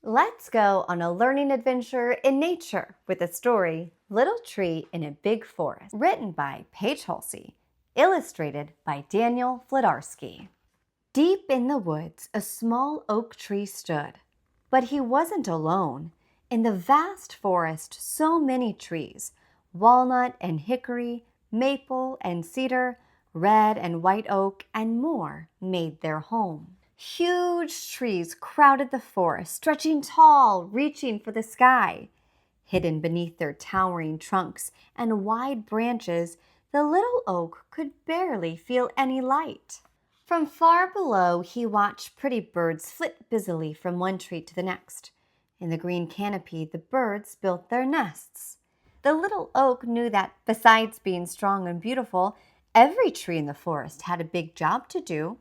Let's go on a learning adventure in nature with the story Little Tree in a Big Forest, written by Paige Hulsey, illustrated by Daniel Wlodarski. Deep in the woods, a small oak tree stood. But he wasn't alone. In the vast forest, so many trees, walnut and hickory, maple and cedar, red and white oak, and more, made their home. Huge trees crowded the forest, stretching tall, reaching for the sky. Hidden beneath their towering trunks and wide branches, the little oak could barely feel any light. From far below, he watched pretty birds flit busily from one tree to the next. In the green canopy, the birds built their nests. The little oak knew that besides being strong and beautiful, every tree in the forest had a big job to do.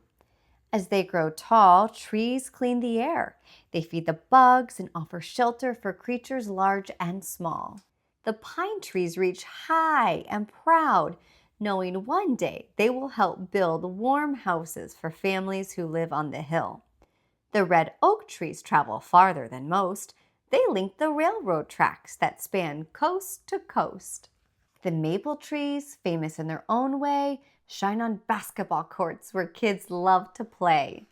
As they grow tall, trees clean the air. They feed the bugs and offer shelter for creatures large and small. The pine trees reach high and proud, knowing one day they will help build warm houses for families who live on the hill. The red oak trees travel farther than most. They link the railroad tracks that span coast to coast. The maple trees, famous in their own way, shine on basketball courts where kids love to play.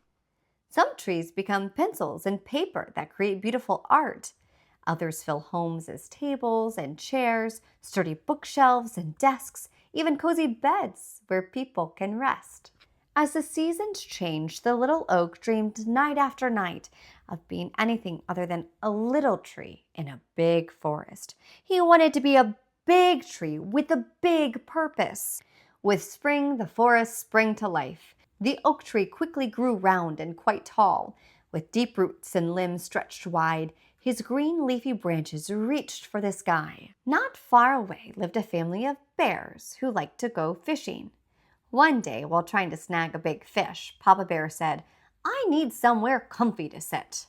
Some trees become pencils and paper that create beautiful art. Others fill homes as tables and chairs, sturdy bookshelves and desks, even cozy beds where people can rest. As the seasons changed, the little oak dreamed night after night of being anything other than a little tree in a big forest. He wanted to be a big tree with a big purpose. With spring, the forest sprang to life. The oak tree quickly grew round and quite tall. With deep roots and limbs stretched wide, his green leafy branches reached for the sky. Not far away lived a family of bears who liked to go fishing. One day, while trying to snag a big fish, Papa Bear said, "I need somewhere comfy to sit."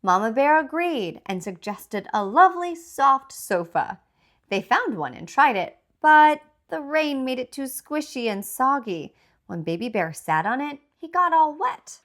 Mama Bear agreed and suggested a lovely, soft sofa. They found one and tried it, but the rain made it too squishy and soggy. When Baby Bear sat on it, he got all wet.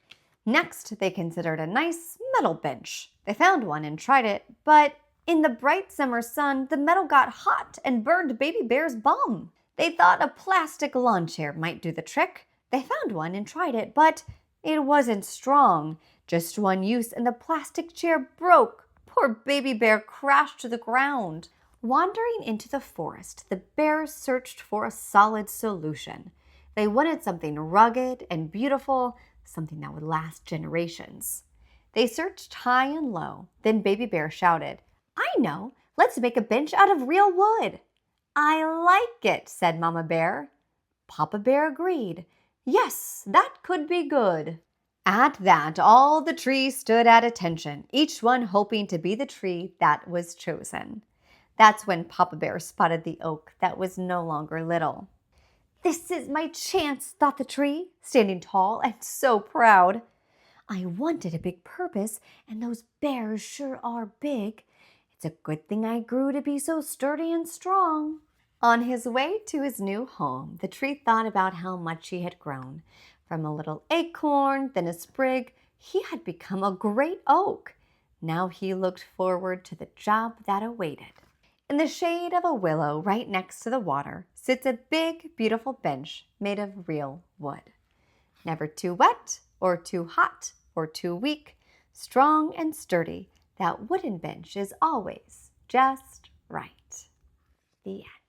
Next, they considered a nice metal bench. They found one and tried it, but in the bright summer sun, the metal got hot and burned Baby Bear's bum. They thought a plastic lawn chair might do the trick. They found one and tried it, but it wasn't strong. Just one use and the plastic chair broke. Poor Baby Bear crashed to the ground. Wandering into the forest, the bears searched for a solid solution. They wanted something rugged and beautiful, something that would last generations. They searched high and low. Then Baby Bear shouted, "I know! Let's make a bench out of real wood!" "I like it," said Mama Bear. Papa Bear agreed. "Yes, that could be good." At that, all the trees stood at attention, each one hoping to be the tree that was chosen. That's when Papa Bear spotted the oak that was no longer little. "This is my chance," thought the tree, standing tall and so proud. "I wanted a big purpose, and those bears sure are big. It's a good thing I grew to be so sturdy and strong." On his way to his new home, the tree thought about how much he had grown. From a little acorn, then a sprig, he had become a great oak. Now he looked forward to the job that awaited. In the shade of a willow right next to the water sits a big, beautiful bench made of real wood. Never too wet or too hot or too weak, strong and sturdy, that wooden bench is always just right. The end.